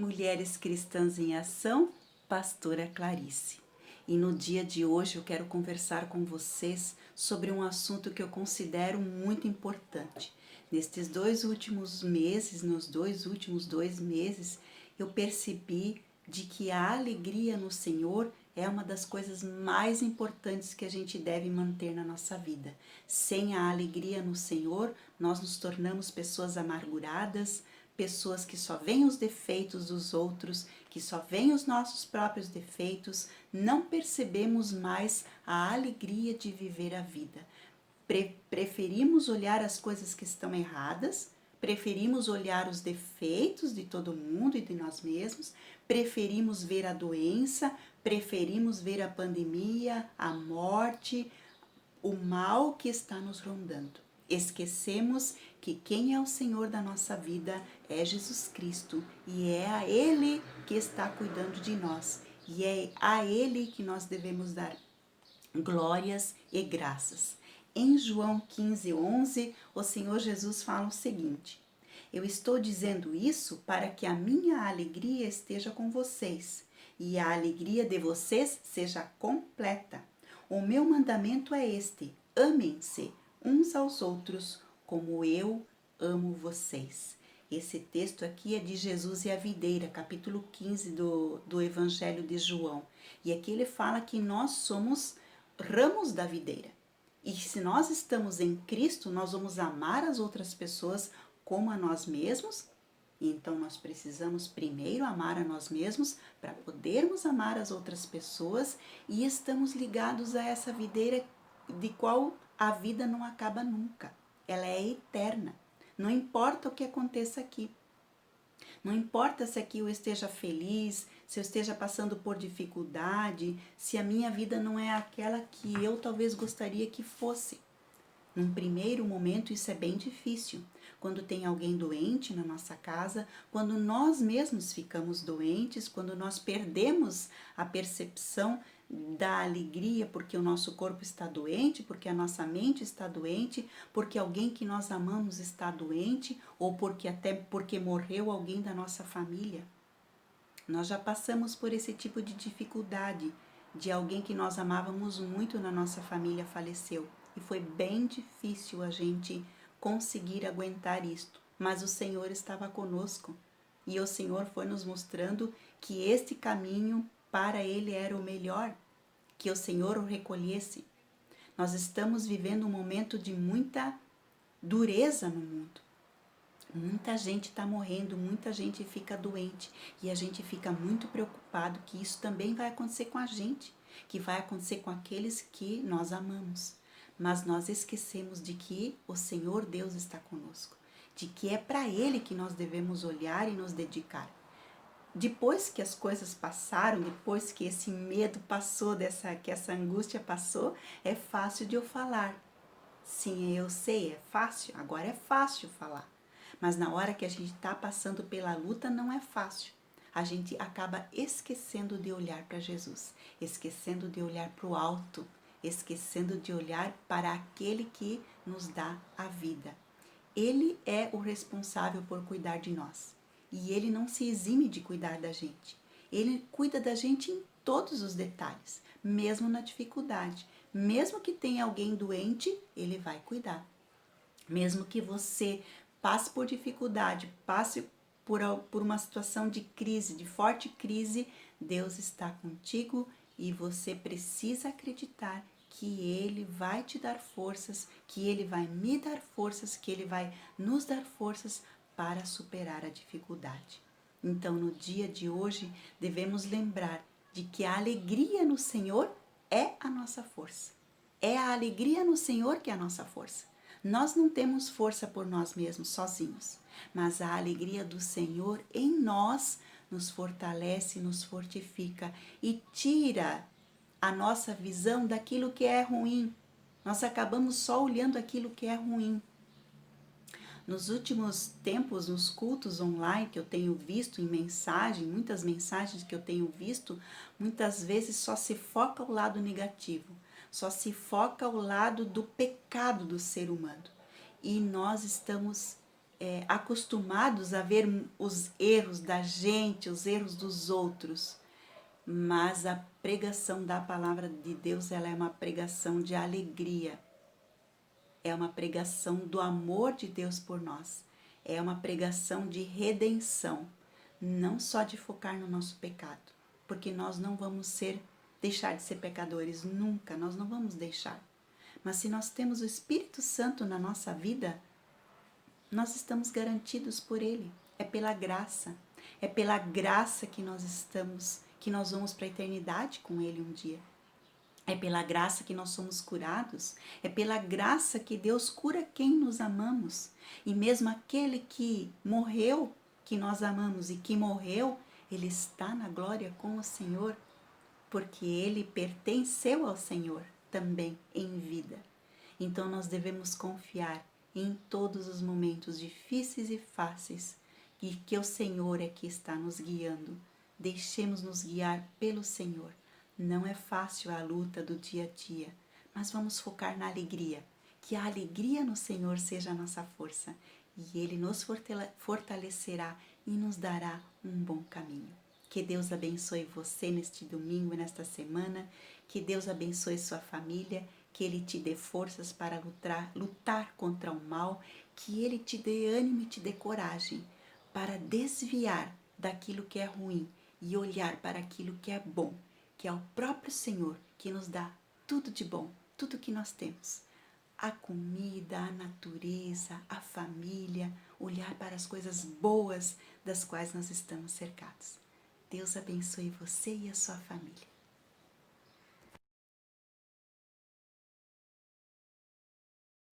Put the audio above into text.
Mulheres Cristãs em Ação, Pastora Clarice. E no dia de hoje eu quero conversar com vocês sobre um assunto que eu considero muito importante. Nos dois últimos meses, eu percebi de que a alegria no Senhor é uma das coisas mais importantes que a gente deve manter na nossa vida. Sem a alegria no Senhor, nós nos tornamos pessoas amarguradas, pessoas que só veem os defeitos dos outros, que só veem os nossos próprios defeitos, não percebemos mais a alegria de viver a vida. Preferimos olhar as coisas que estão erradas, preferimos olhar os defeitos de todo mundo e de nós mesmos, preferimos ver a doença, preferimos ver a pandemia, a morte, o mal que está nos rondando. Esquecemos que quem é o Senhor da nossa vida é Jesus Cristo e é a Ele que está cuidando de nós e é a Ele que nós devemos dar glórias e graças. Em João 15:11, o Senhor Jesus fala o seguinte: eu estou dizendo isso para que a minha alegria esteja com vocês e a alegria de vocês seja completa. O meu mandamento é este: amem-se uns aos outros como eu amo vocês. Esse texto aqui é de Jesus e a Videira, capítulo 15 do Evangelho de João. E aqui ele fala que nós somos ramos da videira. E se nós estamos em Cristo, nós vamos amar as outras pessoas como a nós mesmos. Então nós precisamos primeiro amar a nós mesmos para podermos amar as outras pessoas e estamos ligados a essa videira de qual a vida não acaba nunca. Ela é eterna. Não importa o que aconteça aqui. Não importa se aqui eu esteja feliz, se eu esteja passando por dificuldade, se a minha vida não é aquela que eu talvez gostaria que fosse. Num primeiro momento isso é bem difícil. Quando tem alguém doente na nossa casa, quando nós mesmos ficamos doentes, quando nós perdemos a percepção da alegria porque o nosso corpo está doente, porque a nossa mente está doente, porque alguém que nós amamos está doente ou porque morreu alguém da nossa família. Nós já passamos por esse tipo de dificuldade de alguém que nós amávamos muito na nossa família faleceu. E foi bem difícil a gente conseguir aguentar isto. Mas o Senhor estava conosco. E o Senhor foi nos mostrando que este caminho para Ele era o melhor. Que o Senhor o recolhesse. Nós estamos vivendo um momento de muita dureza no mundo. Muita gente está morrendo, muita gente fica doente e a gente fica muito preocupado que isso também vai acontecer com a gente, que vai acontecer com aqueles que nós amamos. Mas nós esquecemos de que o Senhor Deus está conosco, de que é para Ele que nós devemos olhar e nos dedicar. Depois que as coisas passaram, depois que esse medo passou, que essa angústia passou, é fácil de eu falar. Sim, eu sei, é fácil, agora é fácil falar. Mas na hora que a gente está passando pela luta, não é fácil. A gente acaba esquecendo de olhar para Jesus, esquecendo de olhar para o alto, esquecendo de olhar para aquele que nos dá a vida. Ele é o responsável por cuidar de nós. E ele não se exime de cuidar da gente. Ele cuida da gente em todos os detalhes, mesmo na dificuldade. Mesmo que tenha alguém doente, ele vai cuidar. Mesmo que você passe por dificuldade, passe por uma situação de crise, de forte crise, Deus está contigo e você precisa acreditar que Ele vai te dar forças, que Ele vai me dar forças, que Ele vai nos dar forças para superar a dificuldade. Então, no dia de hoje, devemos lembrar de que a alegria no Senhor é a nossa força. É a alegria no Senhor que é a nossa força. Nós não temos força por nós mesmos, sozinhos, mas a alegria do Senhor em nós nos fortalece, nos fortifica e tira a nossa visão daquilo que é ruim. Nós acabamos só olhando aquilo que é ruim. Nos últimos tempos, nos cultos online que eu tenho visto em mensagem, muitas mensagens que eu tenho visto, muitas vezes só se foca o lado negativo, só se foca o lado do pecado do ser humano. E nós estamos acostumados a ver os erros da gente, os erros dos outros. Mas a pregação da palavra de Deus, ela é uma pregação de alegria. É uma pregação do amor de Deus por nós. É uma pregação de redenção. Não só de focar no nosso pecado. Porque nós não vamos deixar de ser pecadores nunca. Nós não vamos deixar. Mas se nós temos o Espírito Santo na nossa vida, nós estamos garantidos por Ele. É pela graça. É pela graça que nós vamos para a eternidade com Ele um dia. É pela graça que nós somos curados. É pela graça que Deus cura quem nos amamos. E mesmo aquele que morreu, que nós amamos e que morreu, ele está na glória com o Senhor, porque ele pertenceu ao Senhor também em vida. Então nós devemos confiar em todos os momentos difíceis e fáceis e que o Senhor é que está nos guiando. Deixemos-nos guiar pelo Senhor. Não é fácil a luta do dia a dia, mas vamos focar na alegria. Que a alegria no Senhor seja a nossa força e Ele nos fortalecerá e nos dará um bom caminho. Que Deus abençoe você neste domingo e nesta semana. Que Deus abençoe sua família. Que Ele te dê forças para lutar contra o mal. Que Ele te dê ânimo e te dê coragem para desviar daquilo que é ruim e olhar para aquilo que é bom, que é o próprio Senhor que nos dá tudo de bom, tudo que nós temos. A comida, a natureza, a família, olhar para as coisas boas das quais nós estamos cercados. Deus abençoe você e a sua família.